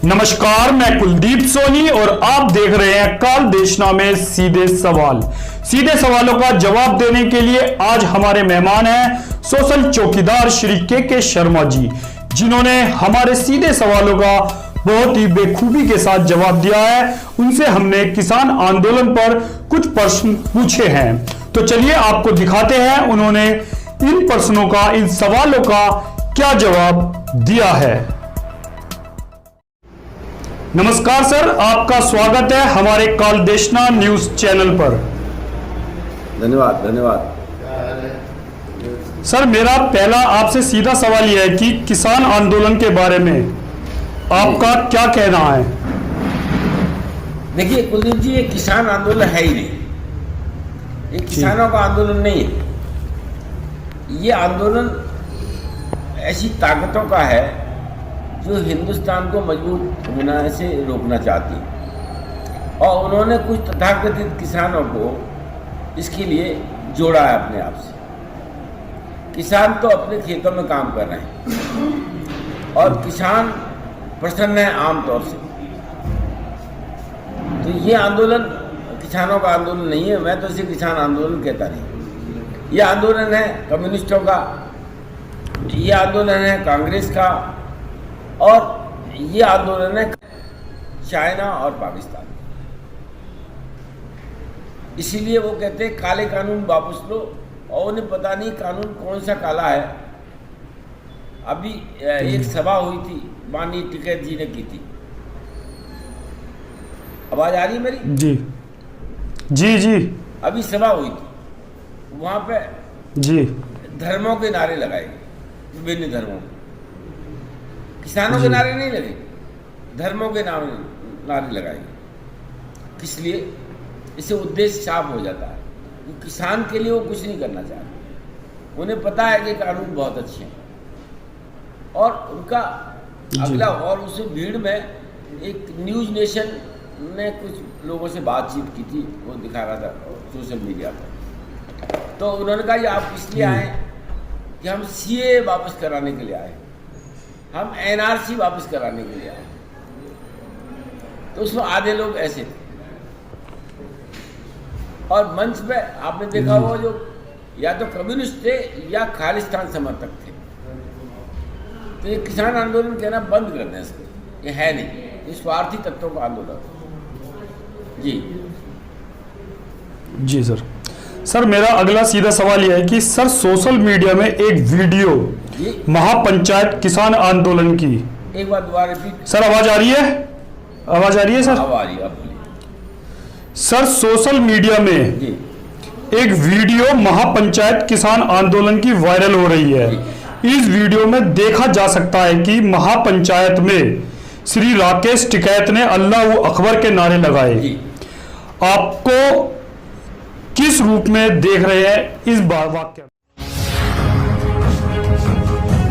नमस्कार, मैं कुलदीप सोनी और आप देख रहे हैं काल देशना में सीधे सवाल। सीधे सवालों का जवाब देने के लिए आज हमारे मेहमान हैं सोशल चौकीदार श्री के शर्मा जी, जिन्होंने हमारे सीधे सवालों का बहुत ही बेखूबी के साथ जवाब दिया है। उनसे हमने किसान आंदोलन पर कुछ प्रश्न पूछे हैं, तो चलिए आपको दिखाते हैं उन्होंने इन प्रश्नों का, इन सवालों का क्या जवाब दिया है। नमस्कार सर, आपका स्वागत है हमारे काल देशना न्यूज चैनल पर। धन्यवाद। सर, मेरा पहला आपसे सीधा सवाल यह है कि किसान आंदोलन के बारे में आपका क्या कहना है? देखिए कुलदीप जी, ये किसान आंदोलन है ही नहीं, ये किसानों का आंदोलन नहीं है। ये आंदोलन ऐसी ताकतों का है जो हिंदुस्तान को मजबूत होने से रोकना चाहती है, और उन्होंने कुछ तथाकथित किसानों को इसके लिए जोड़ा है अपने आप से। किसान तो अपने खेतों में काम कर रहे हैं और किसान प्रसन्न है आमतौर से। तो ये आंदोलन किसानों का आंदोलन नहीं है, मैं तो इसे किसान आंदोलन कहता नहीं। ये आंदोलन है कम्युनिस्टों का, ये आंदोलन है कांग्रेस का, और ये आंदोलन है चाइना और पाकिस्तान। इसीलिए वो कहते हैं काले कानून वापस लो, और उन्हें पता नहीं कानून कौन सा काला है। अभी एक सभा हुई थी, माननीय टिकैत जी ने की थी। आवाज आ रही है मेरी? जी। अभी सभा हुई थी, वहां पे जी धर्मों के नारे लगाए गए, विभिन्न धर्मों के। किसानों के नारे नहीं लगे, धर्मों के नारे लगाए गए। किस लिए? इससे उद्देश्य साफ हो जाता है कि किसान के लिए वो कुछ नहीं करना चाहते। उन्हें पता है कि कानून बहुत अच्छे हैं, और उनका अगला, और उस भीड़ में एक न्यूज नेशन ने कुछ लोगों से बातचीत की थी, वो दिखा रहा था सोशल मीडिया पर। तो उन्होंने कहा कि आप इसलिए आए कि हम सीए वापस कराने के लिए आए, हम एनआरसी वापस कराने के लिए आए। तो उसमें आधे लोग ऐसे थे, और मंच पे आपने देखा हुआ जो या तो कम्युनिस्ट थे या खालिस्तान समर्थक थे। तो ये किसान आंदोलन कहना बंद कर दें इसको, ये है नहीं, ये स्वार्थी तत्वों का आंदोलन। जी सर, मेरा अगला सीधा सवाल यह है कि सर, सोशल मीडिया में एक वीडियो महापंचायत किसान आंदोलन की, एक बार दोबारा रिपीट। सर आवाज आ रही है? आवाज आ रही है सर? आ रही है। सर, सोशल मीडिया में एक वीडियो महापंचायत किसान आंदोलन की वायरल हो रही है। इस वीडियो में देखा जा सकता है कि महापंचायत में श्री राकेश टिकैत ने अल्लाह अकबर के नारे लगाए। आपको किस रूप में देख रहे हैं इस वाक्य?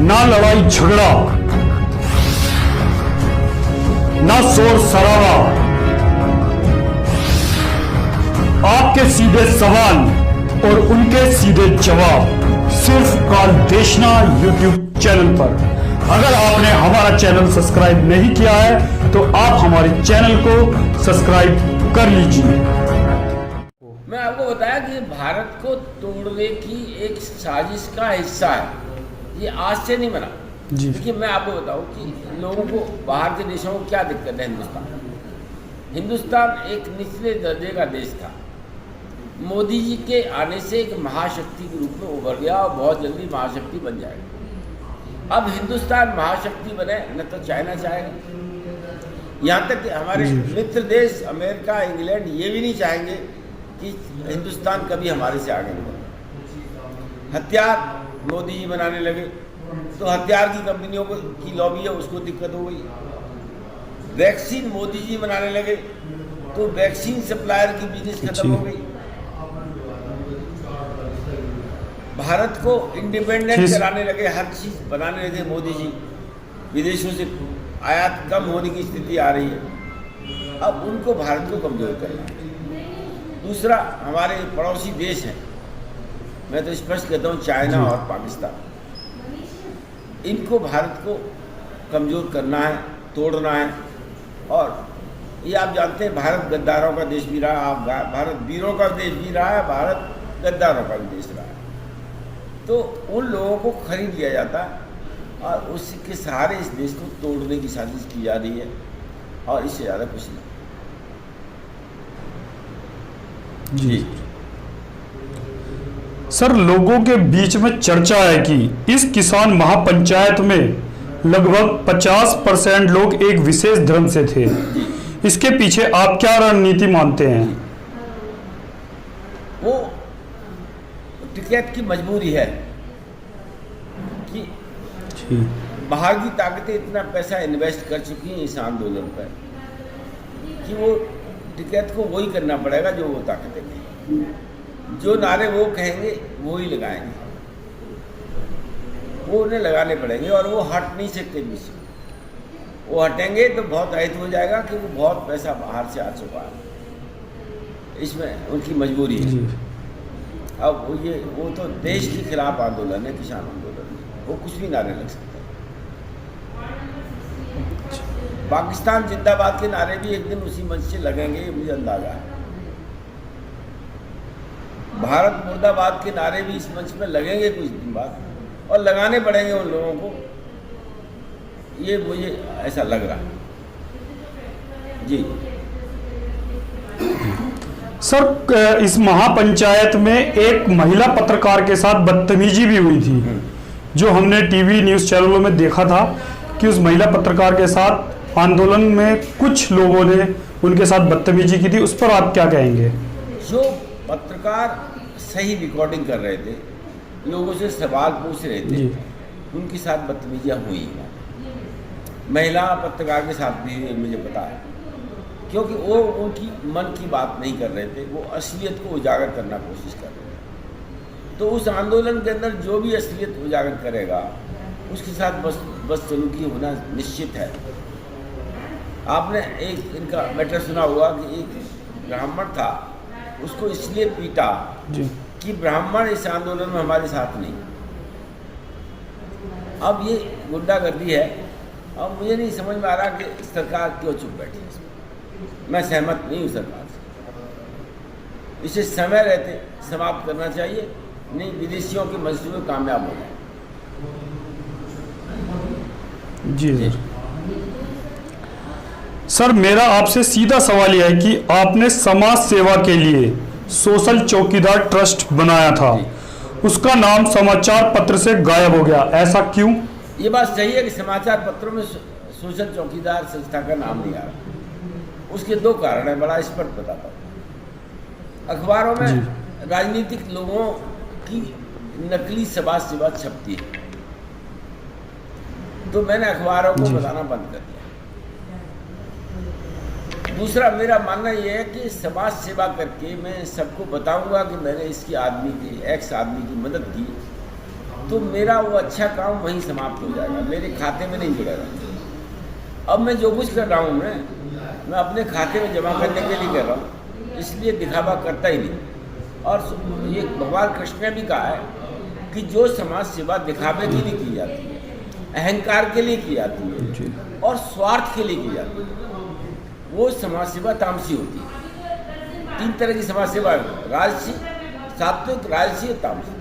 ना लड़ाई झगड़ा, ना शोर शराबा, आपके सीधे सवाल और उनके सीधे जवाब सिर्फ काल देशना यूट्यूब चैनल पर। अगर आपने हमारा चैनल सब्सक्राइब नहीं किया है तो आप हमारे चैनल को सब्सक्राइब कर लीजिए। मैं आपको बताया कि भारत को तोड़ने की एक साजिश का हिस्सा है, ये आज से नहीं बना। देखिए मैं आपको बताऊं कि लोगों को बाहर के देशों को क्या दिक्कत है। हिंदुस्तान एक निचले दर्जे का देश था, मोदी जी के आने से एक महाशक्ति के रूप में उभर गया, और बहुत जल्दी महाशक्ति बन जाएगा। अब हिंदुस्तान महाशक्ति बने न तो चाइना चाहेगा, यहाँ तक कि हमारे मित्र देश अमेरिका, इंग्लैंड ये भी नहीं चाहेंगे कि हिंदुस्तान कभी हमारे से आगे नहीं बढ़े। हथियार मोदी जी बनाने लगे तो हथियार की कंपनियों को की लॉबी है, उसको दिक्कत हो गई। वैक्सीन मोदी जी बनाने लगे तो वैक्सीन सप्लायर की बिजनेस खत्म हो गई। भारत को इंडिपेंडेंट कराने लगे, हर चीज बनाने लगे मोदी जी। विदेशों से आयात कम होने की स्थिति आ रही है। अब उनको भारत को कमजोर करना है। दूसरा, हमारे पड़ोसी देश हैं, मैं तो स्पष्ट कहता हूँ चाइना और पाकिस्तान, इनको भारत को कमज़ोर करना है, तोड़ना है, और ये आप जानते हैं भारत गद्दारों का देश भी रहा, भारत वीरों का देश भी रहा है, भारत गद्दारों का भी देश रहा है। तो उन लोगों को खरीद लिया जाता है और उसके सहारे इस देश को तोड़ने की साजिश की जा रही है, और इससे ज़्यादा कुछ नहीं। जी सर, लोगों के बीच में चर्चा है कि इस किसान महापंचायत में लगभग 50% लोग एक विशेष धर्म से थे। इसके पीछे आप क्या रणनीति मानते हैं? वो टिकैत की मजबूरी है कि बाहर की ताकतें इतना पैसा इन्वेस्ट कर चुकी हैं इस आंदोलन पर कि वो टिकैत को वही करना पड़ेगा जो वो ताकतें कहेंगी, जो नारे वो कहेंगे वो ही लगाएंगे, वो उन्हें लगाने पड़ेंगे और वो हट नहीं सकते बीच में। वो हटेंगे तो बहुत अहित हो जाएगा कि वो बहुत पैसा बाहर से आ चुका है, इसमें उनकी मजबूरी है। अब वो तो देश के खिलाफ आंदोलन है, किसान आंदोलन है, वो कुछ भी नारे लग सकते हैं। पाकिस्तान जिंदाबाद के नारे भी एक दिन उसी मंच से लगेंगे, ये मुझे अंदाजा है। भारत मुर्दाबाद के नारे भी इस मंच में लगेंगे कुछ दिन बाद, और लगाने पड़ेंगे उन लोगों को, ये मुझे ऐसा लग रहा है। जी सर, इस महापंचायत में एक महिला पत्रकार के साथ बदतमीजी भी हुई थी, जो हमने टीवी न्यूज़ चैनलों में देखा था कि उस महिला पत्रकार के साथ आंदोलन में कुछ लोगों ने उनके साथ बदतमीजी की थी। उस पर आप क्या कहेंगे? जो पत्रकार सही रिकॉर्डिंग कर रहे थे, लोगों से सवाल पूछ रहे थे, उनके साथ बदतमीजियाँ हुई। महिला पत्रकार के साथ भी मुझे पता है, क्योंकि वो उनकी मन की बात नहीं कर रहे थे, वो असलियत को उजागर करना कोशिश कर रहे थे। तो उस आंदोलन के अंदर जो भी असलियत उजागर करेगा उसके साथ बदसलूकी होना निश्चित है। आपने एक इनका मैटर सुना होगा कि एक ब्राह्मण था, उसको इसलिए पीटा कि ब्राह्मण इस आंदोलन में हमारे साथ नहीं। अब ये गुंडागर्दी है। अब मुझे नहीं समझ में आ रहा कि सरकार क्यों चुप बैठी है। मैं सहमत नहीं हूँ सरकार से, इसे समय रहते समाप्त करना चाहिए, नहीं विदेशियों के मंसूबे कामयाब हो जाए। जी सर, मेरा आपसे सीधा सवाल यह है कि आपने समाज सेवा के लिए सोशल चौकीदार ट्रस्ट बनाया था, उसका नाम समाचार पत्र से गायब हो गया, ऐसा क्यों? ये बात सही है कि समाचार पत्रों में सोशल चौकीदार संस्था का नाम नहीं आ रहा। उसके दो कारण हैं, बड़ा स्पष्ट बताता हूँ। अखबारों में राजनीतिक लोगों की नकली समाज सेवा छपती है, तो मैंने अखबारों को बताना बंद कर दिया। दूसरा, मेरा मानना यह है कि समाज सेवा करके मैं सबको बताऊंगा कि मैंने इसकी एक्स आदमी की मदद की, तो मेरा वो अच्छा काम वहीं समाप्त हो जाएगा, मेरे खाते में नहीं जुड़ेगा। अब मैं जो कुछ कर रहा हूँ मैं अपने खाते में जमा करने के लिए कर रहा हूँ, इसलिए दिखावा करता ही नहीं। और ये भगवान कृष्ण ने भी कहा है कि जो समाज सेवा दिखावे के लिए की जाती है, अहंकार के लिए की जाती है और स्वार्थ के लिए की जाती है, वो समाज सेवा तामसी होती है। 3 तरह की समाज सेवा है, राजसी, सात्विक, राजसी और तामसी।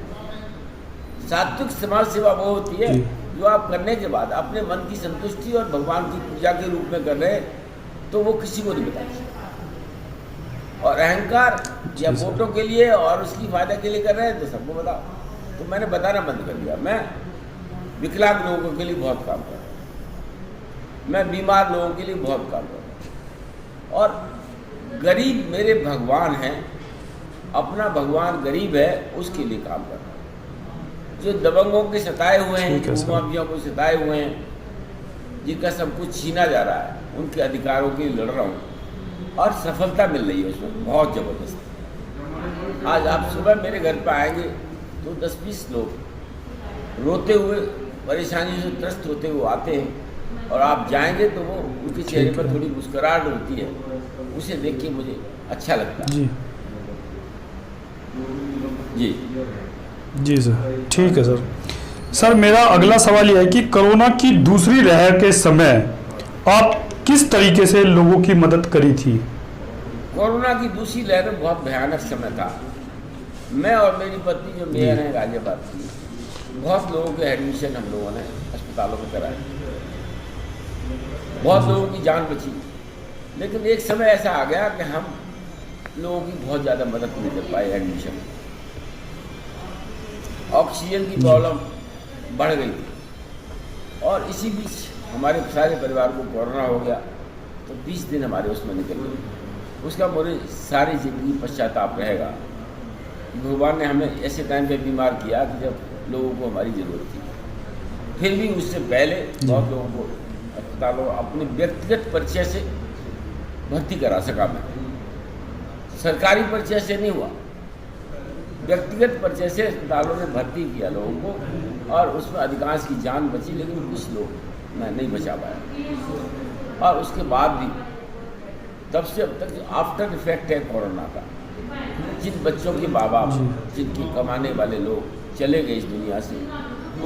सात्विक समाज सेवा वो होती है जो आप करने के बाद अपने मन की संतुष्टि और भगवान की पूजा के रूप में कर रहे हैं, तो वो किसी को नहीं बताते। और अहंकार या वोटों के लिए और उसकी फायदा के लिए कर रहे हैं तो सबको बताओ। तो मैंने बताना बंद कर दिया। मैं विकलांग लोगों के लिए बहुत काम कर रहा हूँ, मैं बीमार लोगों के लिए बहुत काम कर रहा हूँ, और गरीब मेरे भगवान हैं, अपना भगवान गरीब है उसके लिए काम कर रहा हूँ। जो दबंगों के सताए हुए हैं, भूमाफियों को सताए हुए हैं, जिनका सब कुछ छीना जा रहा है, उनके अधिकारों के लिए लड़ रहा हूँ और सफलता मिल रही है उसमें बहुत ज़बरदस्त। आज आप सुबह मेरे घर पर आएंगे तो 10-20 लोग रोते हुए, परेशानी से त्रस्त होते हुए आते हैं, और आप जाएंगे तो वो उनके चेहरे पर थोड़ी मुस्कुराहट होती है, उसे देख के मुझे अच्छा लगता है। जी जी सर, ठीक है सर। सर, मेरा अगला सवाल यह है कि कोरोना की दूसरी लहर के समय आप किस तरीके से लोगों की मदद करी थी? कोरोना की दूसरी लहर में बहुत भयानक समय था। मैं और मेरी पत्नी जो मेयर हैं गाजियाबाद की, बहुत लोगों के एडमिशन हम लोगों ने अस्पतालों में कराए, बहुत लोगों की जान बची। लेकिन एक समय ऐसा आ गया कि हम लोगों की बहुत ज़्यादा मदद नहीं कर पाए एडमिशन में। ऑक्सीजन की प्रॉब्लम बढ़ गई थी और इसी बीच हमारे सारे परिवार को कोरोना हो गया, तो 20 दिन हमारे उसमें निकल गए। उसका मुझे सारी जिंदगी पश्चाताप रहेगा। भगवान ने हमें ऐसे टाइम पे बीमार किया कि जब लोगों को हमारी ज़रूरत थी। फिर भी उससे पहले बहुत लोगों को अस्पतालों अपने व्यक्तिगत परिचय से भर्ती करा सका मैं। सरकारी परिचय से नहीं हुआ, व्यक्तिगत परिचय से अस्पतालों ने भर्ती किया लोगों को और उसमें अधिकांश की जान बची, लेकिन कुछ लोग मैं नहीं बचा पाया। और उसके बाद भी तब से अब तक जो आफ्टर इफेक्ट है कोरोना का, जिन बच्चों के माँ बाप, जिनके कमाने वाले लोग चले गए इस दुनिया से,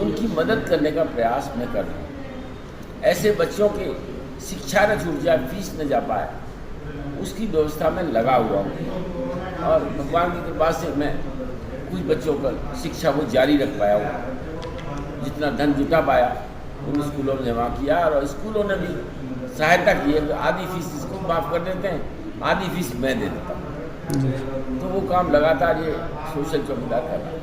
उनकी मदद करने का प्रयास मैं कर रहा हूँ। ऐसे बच्चों के शिक्षा न छूट जाए, फीस न जा पाए, उसकी व्यवस्था में लगा हुआ हूँ। और भगवान की कृपा से मैं कुछ बच्चों का शिक्षा को जारी रख पाया हूँ। जितना धन जुटा पाया उन स्कूलों में जमा किया और स्कूलों ने भी सहायता की है। आधी फीस स्कूल माफ़ कर देते हैं, आधी फीस मैं दे देता हूँ। तो वो काम लगातार ये सोशल चौकीदार कर रहा है।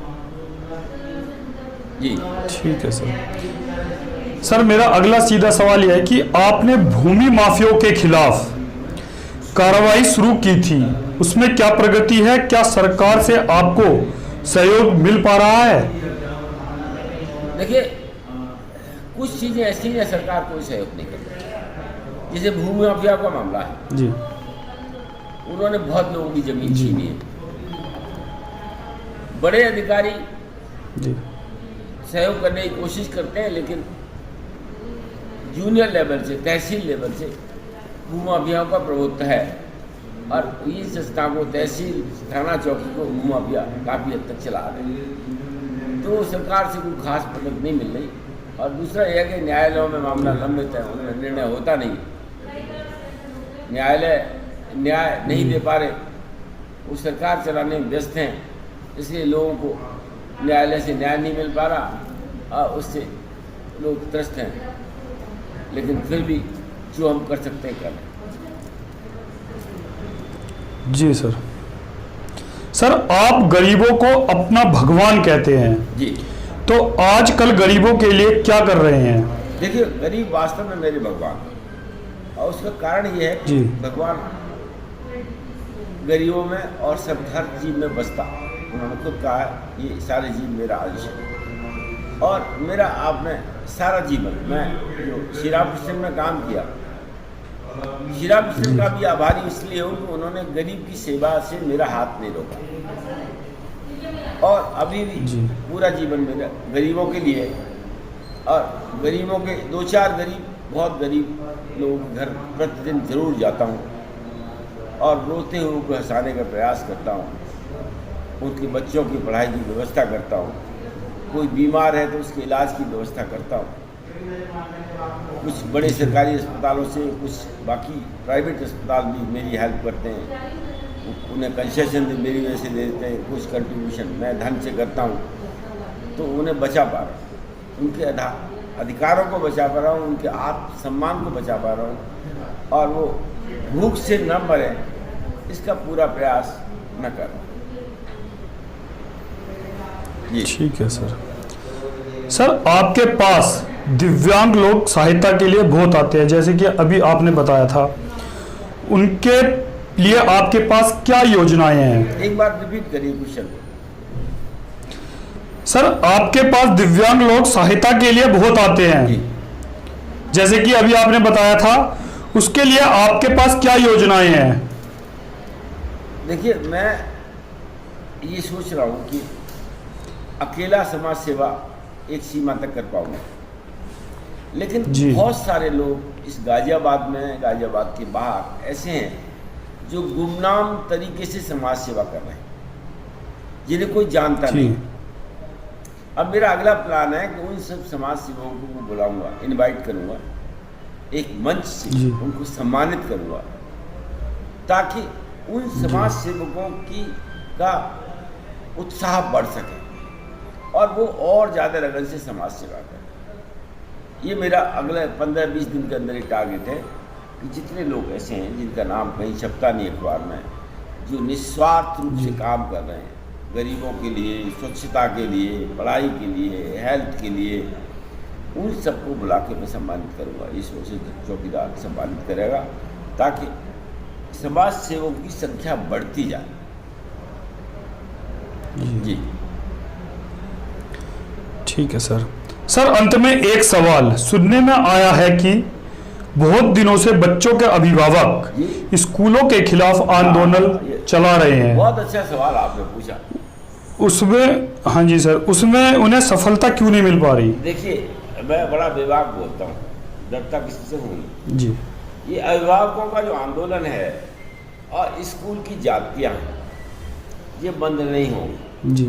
जी ठीक है सर। सर मेरा अगला सीधा सवाल यह है कि आपने भूमि माफियाओं के खिलाफ कार्रवाई शुरू की थी, उसमें क्या प्रगति है? क्या सरकार से आपको सहयोग मिल पा रहा है? देखिए, कुछ चीज़ें ऐसी हैं सरकार कोई सहयोग नहीं करती। जैसे भूमि माफिया का मामला है जी, उन्होंने बहुत लोगों की जमीन छीनी है। बड़े अधिकारी जी, सहयोग करने की कोशिश करते हैं, लेकिन जूनियर लेवल से, तहसील लेवल से भूमि माफियाओं का प्रभुत्व है और ये संस्था को, तहसील थाना चौकी को भूमि माफिया काफ़ी हद तक चला रहे हैं। तो सरकार से कोई खास मदद नहीं मिल रही। और दूसरा यह है कि न्यायालयों में मामला लंबित है, उनमें निर्णय होता नहीं, न्यायालय न्याय नहीं दे पा रहे, वो सरकार चलाने में व्यस्त हैं, इसलिए लोगों को न्यायालय से न्याय नहीं मिल पा रहा और उससे लोग त्रस्त हैं। लेकिन फिर भी जो हम कर सकते हैं कर लें। जी सर। सर आप गरीबों को अपना भगवान कहते हैं जी, तो आजकल गरीबों के लिए क्या कर रहे हैं? देखिए, गरीब वास्तव में मेरे भगवान हैं और उसका कारण ये है कि भगवान गरीबों में और सब हर जीव में बसता। उन्होंने खुद कहा है ये सारे जीव मेरा अंश है और मेरा आप में सारा जीवन, मैं जो श्री रामकृष्ण में काम किया, श्री रामकृष्ण का भी आभारी इसलिए हूँ कि उन्होंने गरीब की सेवा से मेरा हाथ नहीं रोका और अभी भी पूरा जीवन मेरा गरीबों के लिए। और गरीबों के 2-4 गरीब, बहुत गरीब लोगों के घर प्रतिदिन जरूर जाता हूँ और रोते हुए उनको हंसाने का प्रयास करता हूँ, उनके बच्चों की पढ़ाई की व्यवस्था करता हूँ, कोई बीमार है तो उसके इलाज की व्यवस्था करता हूँ। कुछ बड़े सरकारी अस्पतालों से, कुछ बाकी प्राइवेट अस्पताल भी मेरी हेल्प करते हैं, उन्हें कंसेशन भी मेरी वजह से दे देते हैं, कुछ कंट्रीब्यूशन मैं धन से करता हूँ, तो उन्हें बचा पा रहा हूँ, उनके अधिकारों को बचा पा रहा हूँ, उनके आत्मसम्मान को बचा पा रहा हूँ और वो भूख से न मरे, इसका पूरा प्रयास मैं कर रहा हूँ। ठीक है सर। सर आपके पास दिव्यांग लोग सहायता के लिए बहुत आते हैं, जैसे कि अभी आपने बताया था, उनके लिए आपके पास क्या योजनाएं हैं? एक बार रिपीट करिए क्वेश्चन। सर आपके पास दिव्यांग लोग सहायता के लिए बहुत आते हैं, जैसे कि अभी आपने बताया था, उसके लिए आपके पास क्या योजनाएं हैं? देखिए, मैं ये सोच रहा हूँ कि अकेला समाज सेवा एक सीमा तक कर पाऊंगा, लेकिन बहुत सारे लोग इस गाजियाबाद में, गाजियाबाद के बाहर ऐसे हैं जो गुमनाम तरीके से समाज सेवा कर रहे हैं, जिन्हें कोई जानता नहीं। अब मेरा अगला प्लान है कि उन सब समाज सेवकों को बुलाऊंगा, इनवाइट करूंगा एक मंच से जी। उनको सम्मानित करूँगा, ताकि उन समाज सेवकों का उत्साह बढ़ सके और वो और ज़्यादा लगन से समाज सेवा करें। ये मेरा अगले 15-20 दिन के अंदर एक टारगेट है कि जितने लोग ऐसे हैं जिनका नाम कहीं छपता नहीं अखबार में, जो निस्वार्थ रूप से काम कर रहे हैं गरीबों के लिए, स्वच्छता के लिए, पढ़ाई के लिए, हेल्थ के लिए, उन सबको बुला के मैं सम्मानित करूँगा। ये सोशल चौकीदार सम्मानित करेगा ताकि समाज सेवकों की संख्या बढ़ती जाए। जी ठीक है सर। सर अंत में एक सवाल सुनने में आया है कि बहुत दिनों से बच्चों के अभिभावक जी। स्कूलों के खिलाफ आंदोलन चला रहे हैं। बहुत अच्छा सवाल आपने पूछा। उसमें हाँ जी सर, उसमें उन्हें सफलता क्यों नहीं मिल पा रही? देखिए, मैं बड़ा बेबाक बोलता हूँ, डरता किसी से हूँ नहीं। जी ये अभिभावकों का जो आंदोलन है और स्कूल की जातियाँ हैं, ये बंद नहीं होंगी, जी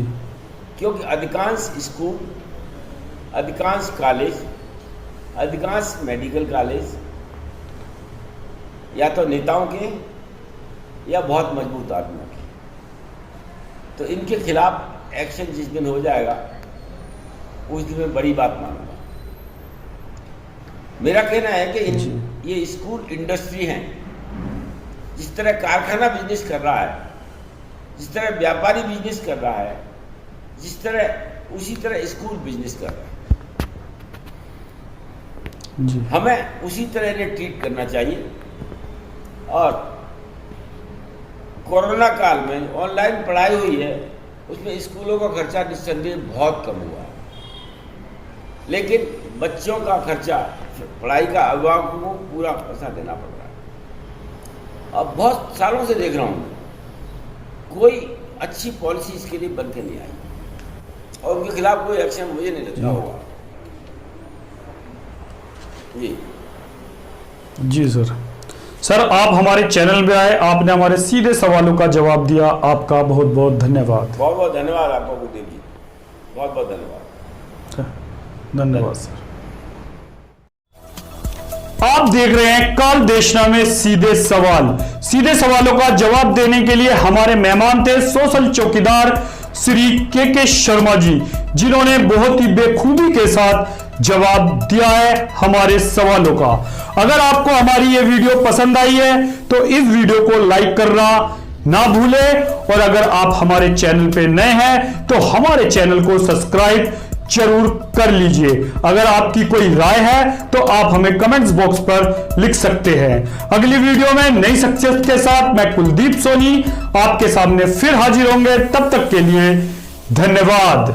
क्योंकि अधिकांश स्कूल, अधिकांश कॉलेज, अधिकांश मेडिकल कॉलेज या तो नेताओं के या बहुत मजबूत आदमियों के, तो इनके खिलाफ एक्शन जिस दिन हो जाएगा उस दिन मैं बड़ी बात मानूंगा। मेरा कहना है कि ये स्कूल इंडस्ट्री हैं। जिस तरह कारखाना बिजनेस कर रहा है, जिस तरह व्यापारी बिजनेस कर रहा है, जिस तरह उसी तरह स्कूल बिजनेस कर रहा है। जी हमें उसी तरह इन्हें ट्रीट करना चाहिए। और कोरोना काल में ऑनलाइन पढ़ाई हुई है, उसमें स्कूलों का खर्चा निस्संदेह बहुत कम हुआ है, लेकिन बच्चों का खर्चा, पढ़ाई का अभिभावकों को पूरा पैसा देना पड़ रहा है। अब बहुत सालों से देख रहा हूँ, कोई अच्छी पॉलिसी इसके लिए बन के नहीं आई और उनके खिलाफ कोई एक्शन मुझे नहीं लगता होगा। जी जी सर। सर आप हमारे चैनल में आए, आपने हमारे सीधे सवालों का जवाब दिया, आपका बहुत बहुत धन्यवाद। बहुत बहुत धन्यवाद आपको गुरुदेव जी, बहुत बहुत धन्यवाद। धन्यवाद सर। आप देख रहे हैं काल देशना में सीधे सवाल। सीधे सवालों का जवाब देने के लिए हमारे मेहमान थे सोशल चौकीदार श्री के शर्मा जी, जिन्होंने बहुत ही बेखूबी के साथ जवाब दिया है हमारे सवालों का। अगर आपको हमारी ये वीडियो पसंद आई है तो इस वीडियो को लाइक करना ना भूलें, और अगर आप हमारे चैनल पे नए हैं तो हमारे चैनल को सब्सक्राइब जरूर कर लीजिए। अगर आपकी कोई राय है तो आप हमें कमेंट्स बॉक्स पर लिख सकते हैं। अगली वीडियो में नई शख्सियत के साथ मैं कुलदीप सोनी आपके सामने फिर हाजिर होंगे। तब तक के लिए धन्यवाद।